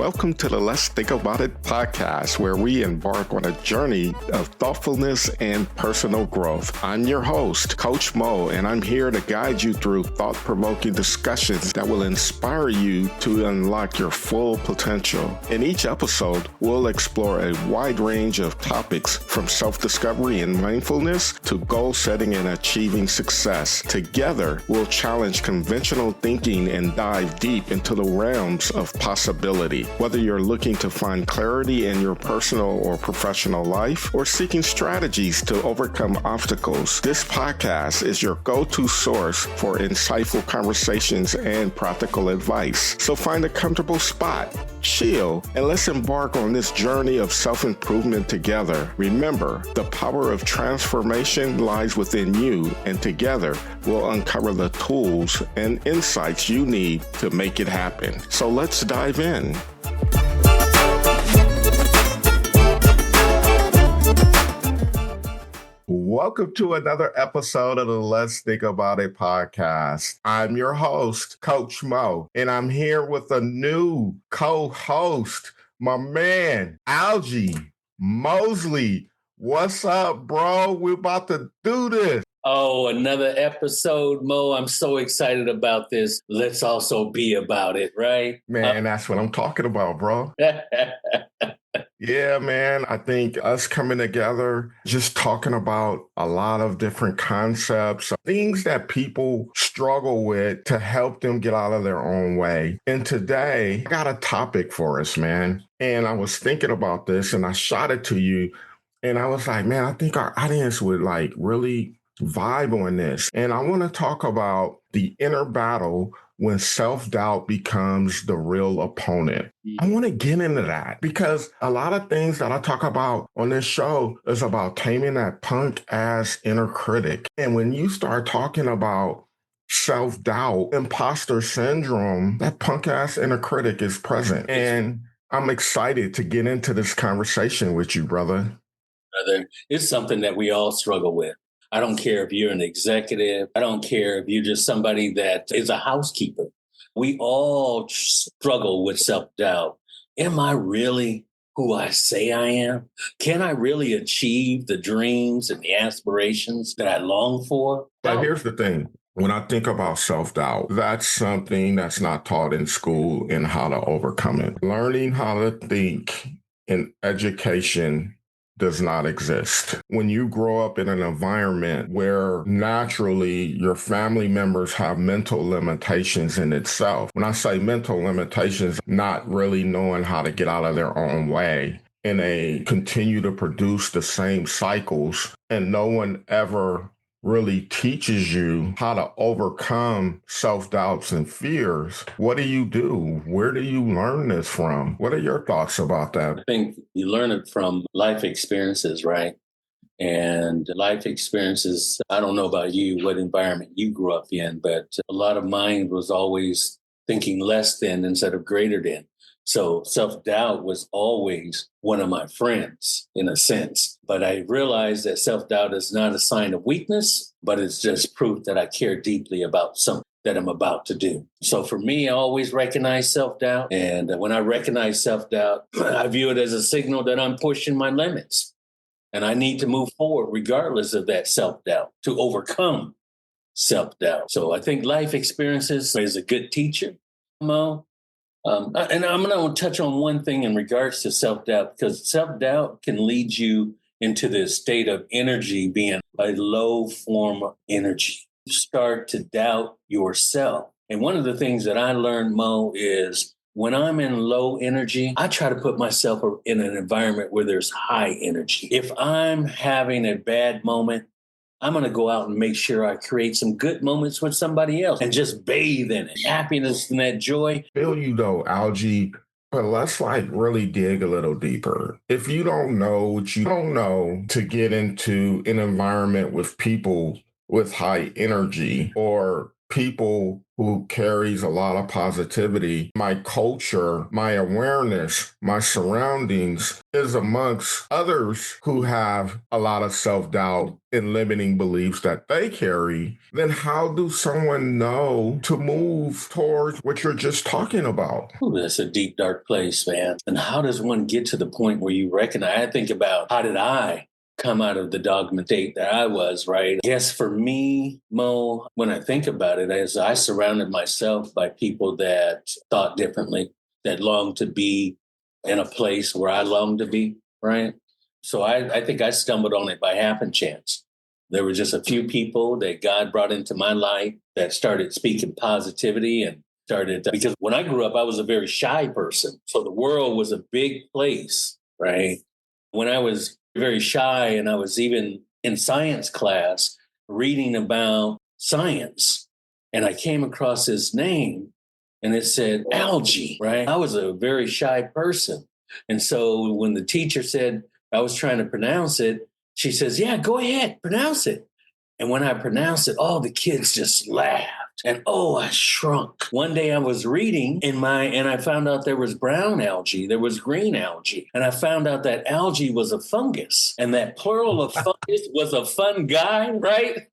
welcome to the Let's Think About It podcast, where we embark on a journey of thoughtfulness and personal growth. I'm your host, Coach Mo, and I'm here to guide you through thought-provoking discussions that will inspire you to unlock your full potential. In each episode, we'll explore a wide range of topics from self-discovery and mindfulness to goal setting and achieving success. Together, we'll challenge conventional thinking and dive deep into the realms of possibility. Whether you're looking to find clarity in your personal or professional life or seeking strategies to overcome obstacles, this podcast is your go-to source for insightful conversations and practical advice. So find a comfortable spot, chill, and let's embark on this journey of self-improvement together. Remember, the power of transformation lies within you, and together we'll uncover the tools and insights you need to make it happen. So let's dive in. Welcome to another episode of the Let's Think About It podcast. I'm your host, Coach Mo, and I'm here with a new co-host, my man, Algie Mosley. What's up, bro? We're about to do this. Oh, another episode, Mo. I'm so excited about this. Let's also be about it, right? Man, that's what I'm talking about, bro. Yeah, man. I think us coming together, just talking about a lot of different concepts, things that people struggle with to help them get out of their own way. And today, I got a topic for us, man. And I was thinking about this and I shot it to you. And I was like, man, I think our audience would really vibe on this. And I want to talk about the inner battle when self-doubt becomes the real opponent. I want to get into that because a lot of things that I talk about on this show is about taming that punk-ass inner critic. And when you start talking about self-doubt, imposter syndrome, that punk-ass inner critic is present. And I'm excited to get into this conversation with you, brother. It's something that we all struggle with. I don't care if you're an executive. I don't care if you're just somebody that is a housekeeper. We all struggle with self-doubt. Am I really who I say I am? Can I really achieve the dreams and the aspirations that I long for? But here's the thing. When I think about self-doubt, that's something that's not taught in school and how to overcome it. Learning how to think in education does not exist. When you grow up in an environment where naturally your family members have mental limitations in itself, when I say mental limitations, not really knowing how to get out of their own way, and they continue to produce the same cycles, and no one ever really teaches you how to overcome self-doubts and fears. What do? Where do you learn this from? What are your thoughts about that? I think you learn it from life experiences, right? And life experiences, I don't know about you, what environment you grew up in, but a lot of mine was always thinking less than instead of greater than. So self-doubt was always one of my friends in a sense. But I realized that self-doubt is not a sign of weakness, but it's just proof that I care deeply about something that I'm about to do. So for me, I always recognize self-doubt. And when I recognize self-doubt, I view it as a signal that I'm pushing my limits. And I need to move forward regardless of that self-doubt to overcome self-doubt. So I think life experiences is a good teacher, Mo. And I'm going to touch on one thing in regards to self-doubt, because self-doubt can lead you into this state of energy being a low form of energy. You start to doubt yourself. And one of the things that I learned, Mo, is when I'm in low energy, I try to put myself in an environment where there's high energy. If I'm having a bad moment, I'm going to go out and make sure I create some good moments with somebody else and just bathe in it. Happiness and that joy. Feel you though, Algie, but let's really dig a little deeper. If you don't know what you don't know to get into an environment with people with high energy or people who carries a lot of positivity. My culture, my awareness, my surroundings is amongst others who have a lot of self-doubt and limiting beliefs that they carry. Then how do someone know to move towards what you're just talking about? Ooh, that's a deep, dark place, man. And how does one get to the point where you recognize? I think about, how did I come out of the dogma state that I was, right? I guess for me, Mo, when I think about it, as I surrounded myself by people that thought differently, that longed to be in a place where I longed to be, right? So I think I stumbled on it by happen chance. There were just a few people that God brought into my life that started speaking positivity and started, because when I grew up, I was a very shy person. So the world was a big place, right? When I was very shy and I was even in science class reading about science, and I came across his name and it said Algie, right? I was a very shy person. And so when the teacher said I was trying to pronounce it, she says, yeah, go ahead, pronounce it. And when I pronounced it, all the kids just laughed. And I shrunk. One day I was reading and I found out there was brown algae, there was green algae. And I found out that algae was a fungus, and that plural of fungus was a fun guy, right?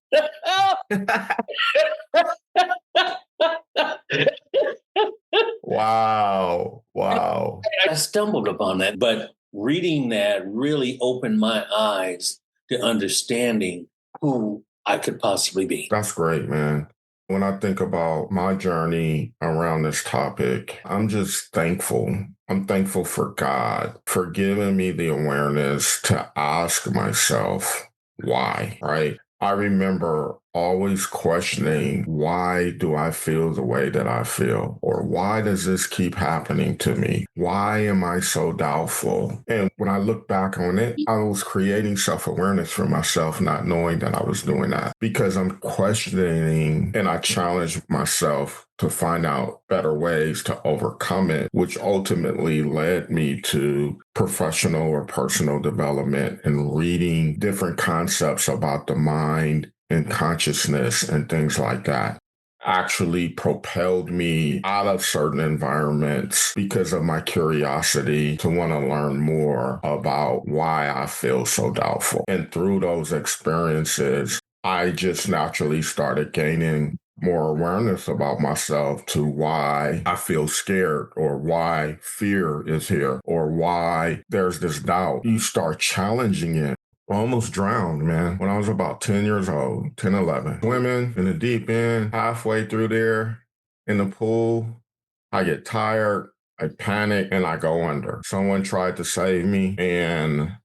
Wow. Wow. I stumbled upon that, but reading that really opened my eyes to understanding who I could possibly be. That's great, man. When I think about my journey around this topic, I'm just thankful. I'm thankful for God for giving me the awareness to ask myself why, right? I remember always questioning, why do I feel the way that I feel? Or why does this keep happening to me? Why am I so doubtful? And when I look back on it, I was creating self-awareness for myself, not knowing that I was doing that, because I'm questioning and I challenged myself to find out better ways to overcome it, which ultimately led me to professional or personal development and reading different concepts about the mind and consciousness and things like that. Actually propelled me out of certain environments because of my curiosity to want to learn more about why I feel so doubtful. And through those experiences, I just naturally started gaining more awareness about myself, to why I feel scared, or why fear is here, or why there's this doubt. You start challenging it. I almost drowned, man, when I was about 10 years old, 10, 11. Swimming in the deep end, halfway through there in the pool, I get tired, I panic, and I go under. Someone tried to save me, and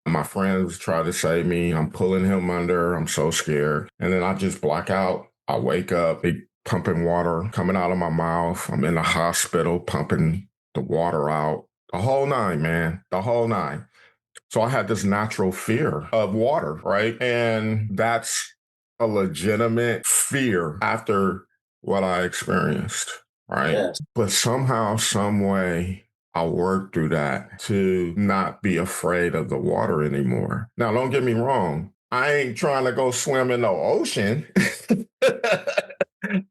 my friends tried to save me. I'm pulling him under. I'm so scared. And then I just black out. I wake up, they pumping water coming out of my mouth. I'm in the hospital pumping the water out. The whole nine, man. The whole nine. So I had this natural fear of water, right? And that's a legitimate fear after what I experienced, right? Yes. But somehow, some way, I worked through that to not be afraid of the water anymore. Now, don't get me wrong. I ain't trying to go swim in the ocean.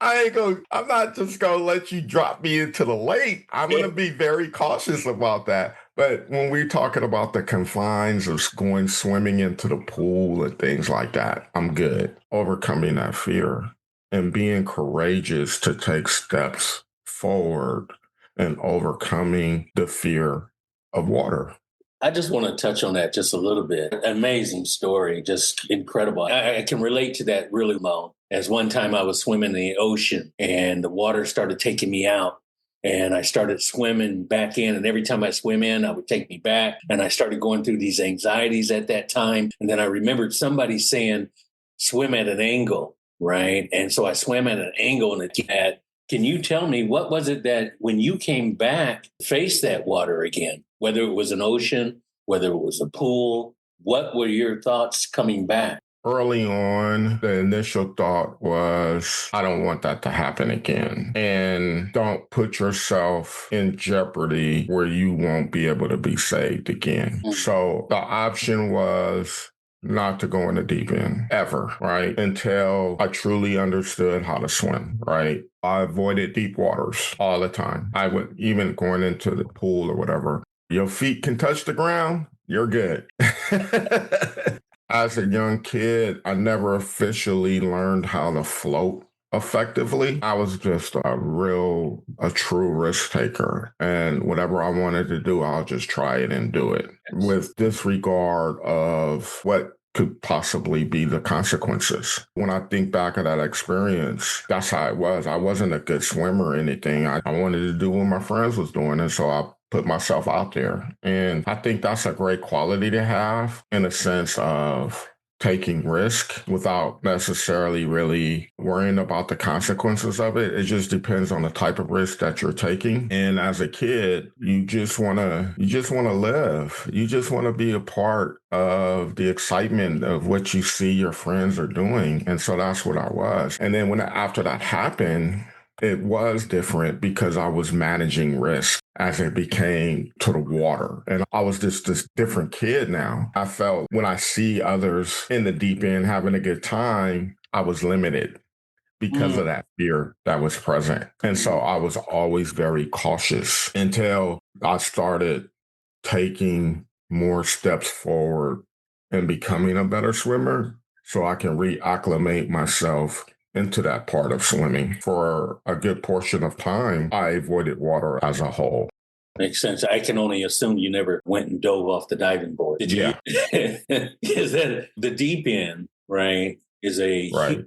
I'm not just gonna let you drop me into the lake. I'm gonna be very cautious about that. But when we're talking about the confines of going swimming into the pool and things like that, I'm good. Overcoming that fear and being courageous to take steps forward and overcoming the fear of water. I just want to touch on that just a little bit. Amazing story, just incredible. I can relate to that really well. As one time I was swimming in the ocean and the water started taking me out, and I started swimming back in. And every time I swim in, I would take me back. And I started going through these anxieties at that time. And then I remembered somebody saying, swim at an angle, right? And so I swam at an angle, and it had, can you tell me, what was it that when you came back, faced that water again, whether it was an ocean, whether it was a pool, what were your thoughts coming back? Early on, the initial thought was, I don't want that to happen again. And don't put yourself in jeopardy where you won't be able to be saved again. So the option was not to go in the deep end ever, right? Until I truly understood how to swim, right? I avoided deep waters all the time. I would, even going into the pool or whatever, your feet can touch the ground, you're good. As a young kid, I never officially learned how to float effectively. I was just a true risk taker. And whatever I wanted to do, I'll just try it and do it with disregard of what could possibly be the consequences. When I think back of that experience, that's how it was. I wasn't a good swimmer or anything. I wanted to do what my friends was doing. And so I put myself out there. And I think that's a great quality to have in a sense of taking risk without necessarily really worrying about the consequences of it. It just depends on the type of risk that you're taking. And as a kid, you just want to live. You just want to be a part of the excitement of what you see your friends are doing. And so that's what I was. And then after that happened, it was different because I was managing risk as it became to the water. And I was just this different kid now. I felt when I see others in the deep end having a good time, I was limited because of that fear that was present. And so I was always very cautious until I started taking more steps forward and becoming a better swimmer so I can reacclimate myself into that part of swimming. For a good portion of time, I avoided water as a whole. Makes sense. I can only assume you never went and dove off the diving board. Did you? Yeah. Is that the deep end, right, is a right.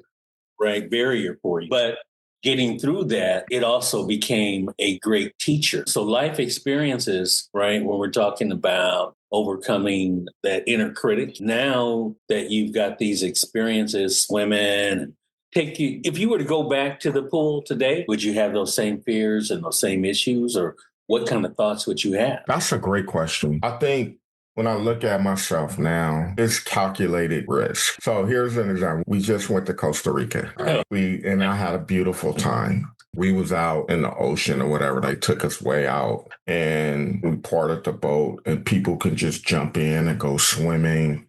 Huge, barrier for you. But getting through that, it also became a great teacher. So life experiences, right, when we're talking about overcoming that inner critic, now that you've got these experiences swimming, if you were to go back to the pool today, would you have those same fears and those same issues, or what kind of thoughts would you have? That's a great question. I think when I look at myself now, it's calculated risk. So here's an example. We just went to Costa Rica. And I had a beautiful time. We was out in the ocean or whatever. They took us way out and we parted the boat and people could just jump in and go swimming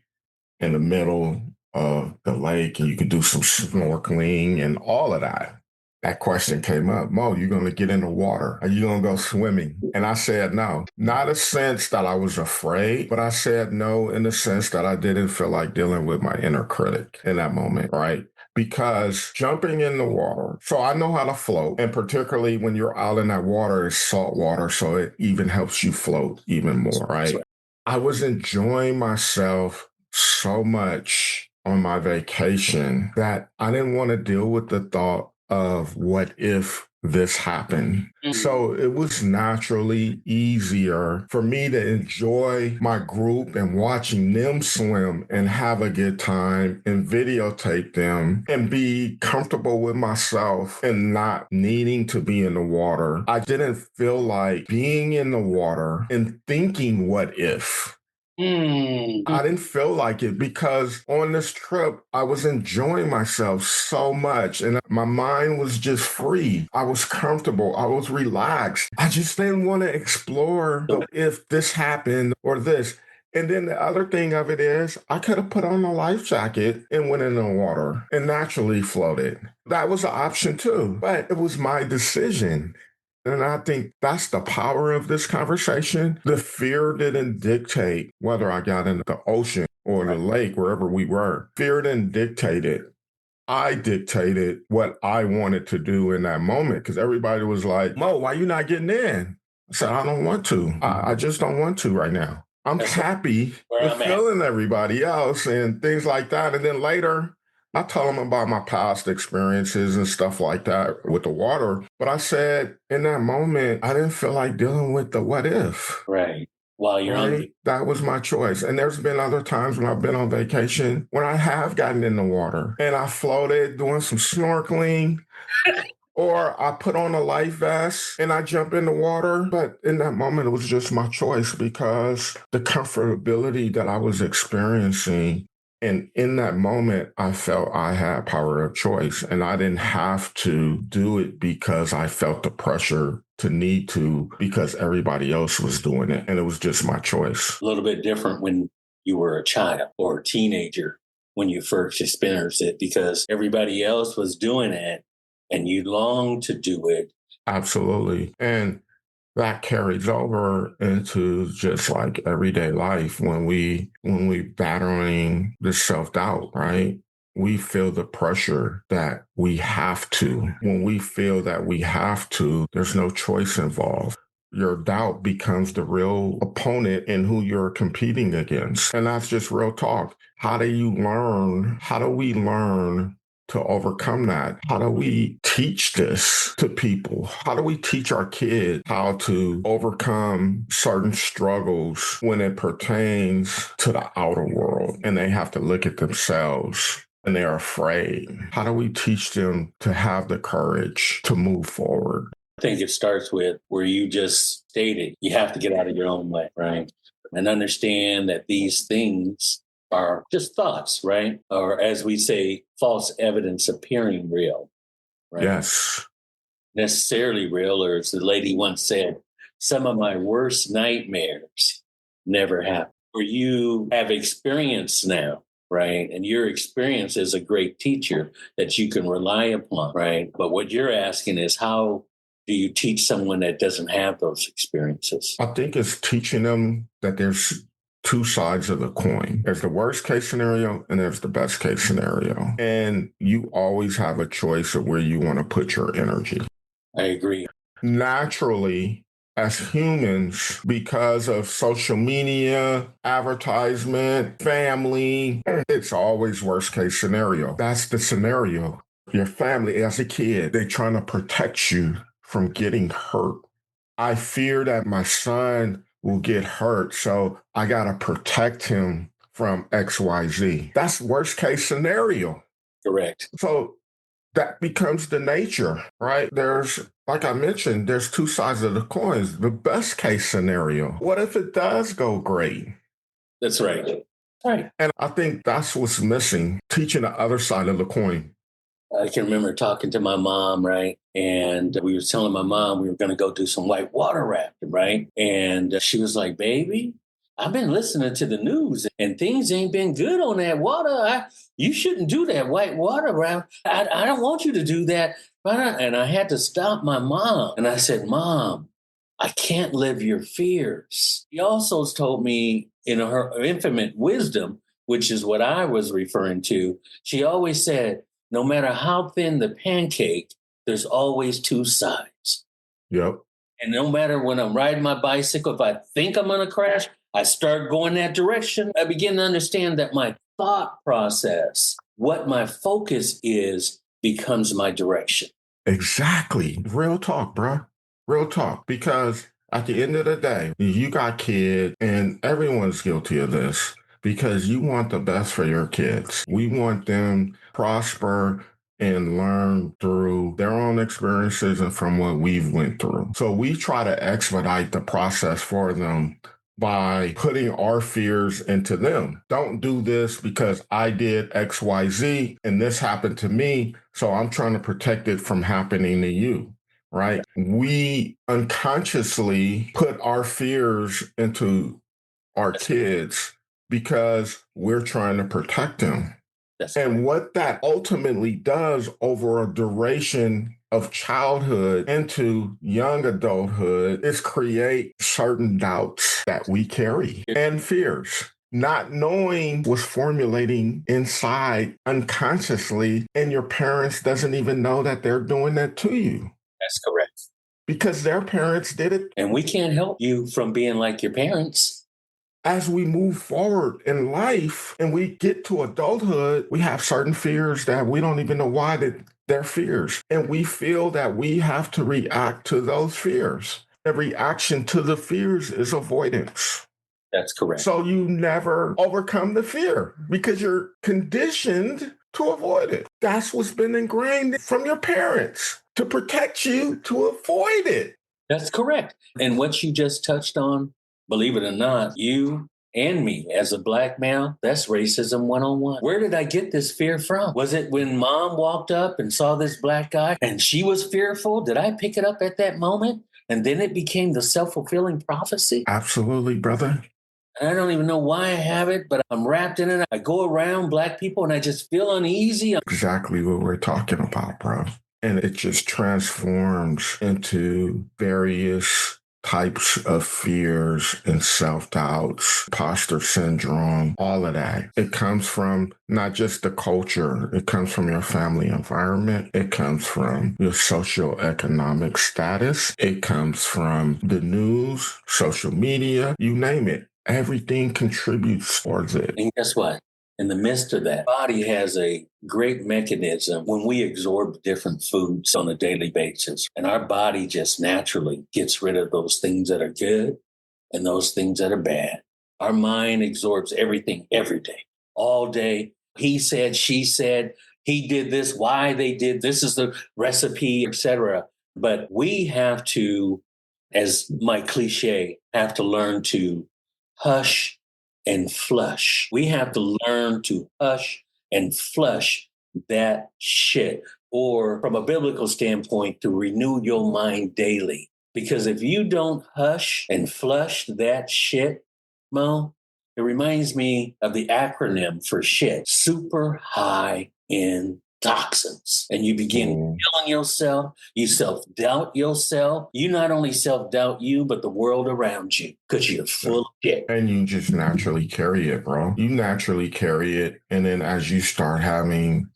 in the middle of the lake and you could do some snorkeling and all of that. That question came up, Mo, you going to get in the water? Are you going to go swimming? And I said no. Not a sense that I was afraid, but I said no in the sense that I didn't feel like dealing with my inner critic in that moment, right? Because jumping in the water, so I know how to float, and particularly when you're out in that water, it's salt water, so it even helps you float even more, right? I was enjoying myself so much on my vacation that I didn't want to deal with the thought of what if this happened. So it was naturally easier for me to enjoy my group and watching them swim and have a good time and videotape them and be comfortable with myself and not needing to be in the water. I didn't feel like being in the water and thinking what if. I didn't feel like it because on this trip, I was enjoying myself so much and my mind was just free. I was comfortable. I was relaxed. I just didn't want to explore if this happened or this. And then the other thing of it is I could have put on a life jacket and went in the water and naturally floated. That was an option too, but it was my decision. And I think that's the power of this conversation. The fear didn't dictate whether I got into the ocean or the lake, wherever we were. Fear didn't dictate it. I dictated what I wanted to do in that moment because everybody was like, Mo, why you not getting in? I said, I don't want to. I just don't want to right now. I'm happy with feeling everybody else and things like that. And then later, I told them about my past experiences and stuff like that with the water. But I said in that moment, I didn't feel like dealing with the what if. Right. While you're on. That was my choice. And there's been other times when I've been on vacation when I have gotten in the water and I floated doing some snorkeling. Or I put on a life vest and I jump in the water. But in that moment, it was just my choice because the comfortability that I was experiencing. And in that moment, I felt I had power of choice and I didn't have to do it because I felt the pressure to need to because everybody else was doing it. And it was just my choice. A little bit different when you were a child or a teenager when you first experienced it because everybody else was doing it and you longed to do it. Absolutely. And that carries over into just like everyday life when we battling the self-doubt, right? We feel the pressure that we have to. When we feel that we have to, there's no choice involved. Your doubt becomes the real opponent in who you're competing against. And that's just real talk. How do you learn? How do we learn to overcome that? How do we teach this to people? How do we teach our kids how to overcome certain struggles when it pertains to the outer world and they have to look at themselves and they're afraid? How do we teach them to have the courage to move forward? I think it starts with where you just stated, you have to get out of your own way, right? And understand that these things are just thoughts, right? Or as we say, false evidence appearing real, right? Yes. Necessarily real, or as the lady once said, some of my worst nightmares never happened. Or you have experience now, right? And your experience is a great teacher that you can rely upon, right? But what you're asking is how do you teach someone that doesn't have those experiences? I think it's teaching them that there's two sides of the coin. There's the worst case scenario and there's the best case scenario. And you always have a choice of where you want to put your energy. I agree. Naturally, as humans, because of social media, advertisement, family, it's always worst case scenario. That's the scenario. Your family as a kid, they're trying to protect you from getting hurt. I fear that my son will get hurt, so I got to protect him from XYZ. That's worst case scenario. Correct. So that becomes the nature, right? There's, like I mentioned, there's two sides of the coins. The best case scenario. What if it does go great? That's right. Right. And I think that's what's missing, teaching the other side of the coin. I can remember talking to my mom, right? And we were telling my mom we were going to go do some white water rafting, right? And she was like, baby, I've been listening to the news and things ain't been good on that water. You shouldn't do that white water raft. I don't want you to do that. And I had to stop my mom. And I said, Mom, I can't live your fears. She also told me in her infinite wisdom, which is what I was referring to, she always said, no matter how thin the pancake, there's always two sides. Yep. And no matter when I'm riding my bicycle, if I think I'm going to crash, I start going that direction. I begin to understand that my thought process, what my focus is, becomes my direction. Exactly. Real talk, bro. Real talk. Because at the end of the day, you got kids, and everyone's guilty of this, because you want the best for your kids. We want them prosper and learn through their own experiences and from what we've went through. So we try to expedite the process for them by putting our fears into them. Don't do this because I did XYZ and this happened to me, so I'm trying to protect it from happening to you, right? We unconsciously put our fears into our kids because we're trying to protect them. And what that ultimately does over a duration of childhood into young adulthood is create certain doubts that we carry and fears. Not knowing what's formulating inside unconsciously, and your parents doesn't even know that they're doing that to you. That's correct. Because their parents did it. And we can't help you from being like your parents. As we move forward in life and we get to adulthood, we have certain fears that we don't even know why they're fears. And we feel that we have to react to those fears. The reaction to the fears is avoidance. That's correct. So you never overcome the fear because you're conditioned to avoid it. That's what's been ingrained from your parents to protect you to avoid it. That's correct. And what you just touched on, believe it or not, you and me as a Black male, that's racism 101. Where did I get this fear from? Was it when Mom walked up and saw this Black guy and she was fearful? Did I pick it up at that moment? And then it became the self-fulfilling prophecy? Absolutely, brother. And I don't even know why I have it, but I'm wrapped in it. I go around Black people and I just feel uneasy. Exactly what we're talking about, bro. And it just transforms into various types of fears and self-doubts, imposter syndrome, all of that. It comes from not just the culture, it comes from your family environment, it comes from your socioeconomic status, it comes from the news, social media, you name it. Everything contributes towards it. And guess what? In the midst of that, body has a great mechanism when we absorb different foods on a daily basis. And our body just naturally gets rid of those things that are good and those things that are bad. Our mind absorbs everything every day, all day. He said, she said, he did this, why they did, this is the recipe, etc. But we have to, as my cliche, have to learn to hush and flush. We have to learn to hush and flush that shit. Or from a biblical standpoint, to renew your mind daily. Because if you don't hush and flush that shit, Mo, it reminds me of the acronym for shit, super high in toxins. And you begin killing yourself, you self-doubt yourself. You not only self-doubt you, but the world around you, because you're full of shit. And you just naturally carry it, bro. You naturally carry it. And then as you start having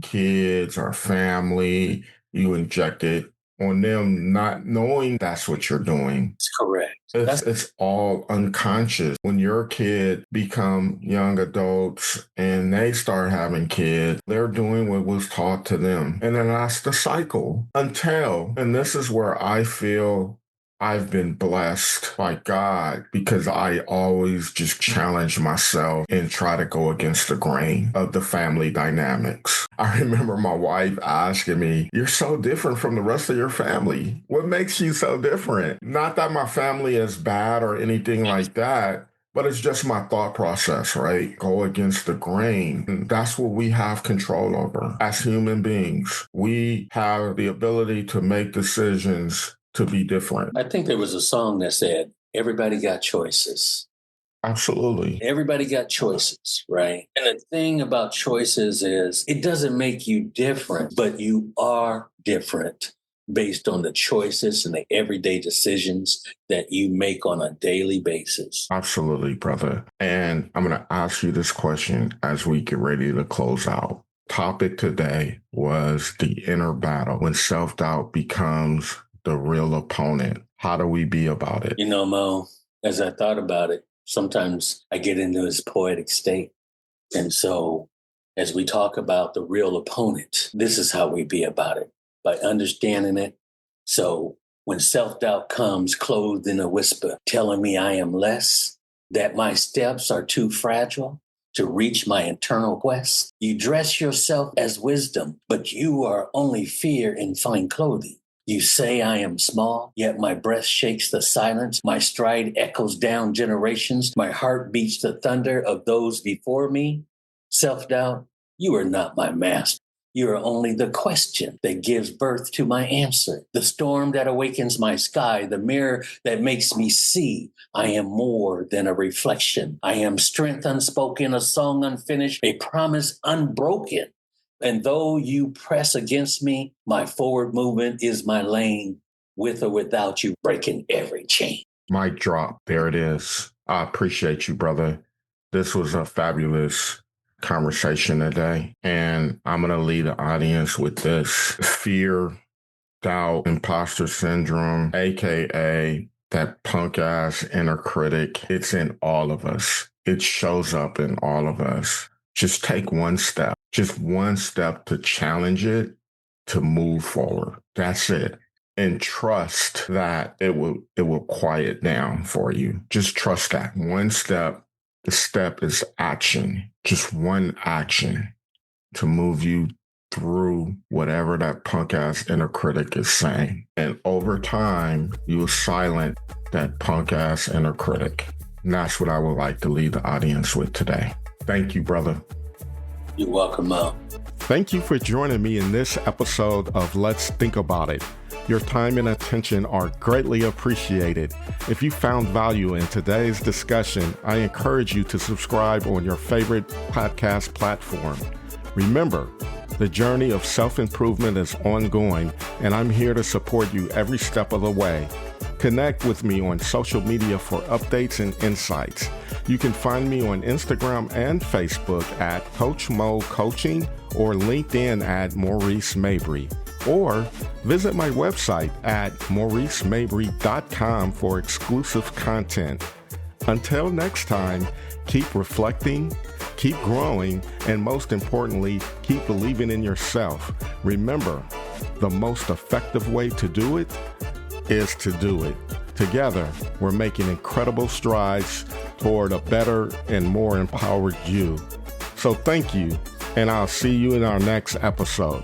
kids or family, you inject it on them not knowing that's what you're doing. That's correct. It's all unconscious. When your kid become young adults and they start having kids, they're doing what was taught to them. And then that's the cycle until, and this is where I feel I've been blessed by God, because I always just challenge myself and try to go against the grain of the family dynamics. I remember my wife asking me, "You're so different from the rest of your family. What makes you so different?" Not that my family is bad or anything like that, but it's just my thought process, right? Go against the grain. And that's what we have control over as human beings. We have the ability to make decisions to be different. I think there was a song that said, everybody got choices. Absolutely. Everybody got choices, right? And the thing about choices is it doesn't make you different, but you are different based on the choices and the everyday decisions that you make on a daily basis. Absolutely, brother. And I'm going to ask you this question as we get ready to close out. Topic today was the inner battle when self-doubt becomes the real opponent. How do we be about it? You know, Mo, as I thought about it, sometimes I get into this poetic state. And so as we talk about the real opponent, this is how we be about it, by understanding it. So when self-doubt comes clothed in a whisper, telling me I am less, that my steps are too fragile to reach my internal quest, you dress yourself as wisdom, but you are only fear in fine clothing. You say I am small, yet my breath shakes the silence. My stride echoes down generations. My heart beats the thunder of those before me. Self-doubt, you are not my master. You are only the question that gives birth to my answer. The storm that awakens my sky, the mirror that makes me see. I am more than a reflection. I am strength unspoken, a song unfinished, a promise unbroken. And though you press against me, my forward movement is my lane, with or without you breaking every chain. Mic drop. There it is. I appreciate you, brother. This was a fabulous conversation today. And I'm going to lead the audience with this. Fear, doubt, imposter syndrome, AKA that punk ass inner critic. It's in all of us. It shows up in all of us. Just take one step. Just one step to challenge it, to move forward. That's it. And trust that it will quiet down for you. Just trust that. One step. The step is action. Just one action to move you through whatever that punk ass inner critic is saying. And over time, you will silence that punk ass inner critic. And that's what I would like to leave the audience with today. Thank you, brother. You're welcome, Mo. Thank you for joining me in this episode of Let's Think About It. Your time and attention are greatly appreciated. If you found value in today's discussion, I encourage you to subscribe on your favorite podcast platform. Remember, the journey of self-improvement is ongoing, and I'm here to support you every step of the way. Connect with me on social media for updates and insights. You can find me on Instagram and Facebook at Coach Mo Coaching or LinkedIn at Maurice Mabry. Or visit my website at mauricemabry.com for exclusive content. Until next time, keep reflecting, keep growing, and most importantly, keep believing in yourself. Remember, the most effective way to do it is to do it. Together, we're making incredible strides toward a better and more empowered you. So thank you, and I'll see you in our next episode.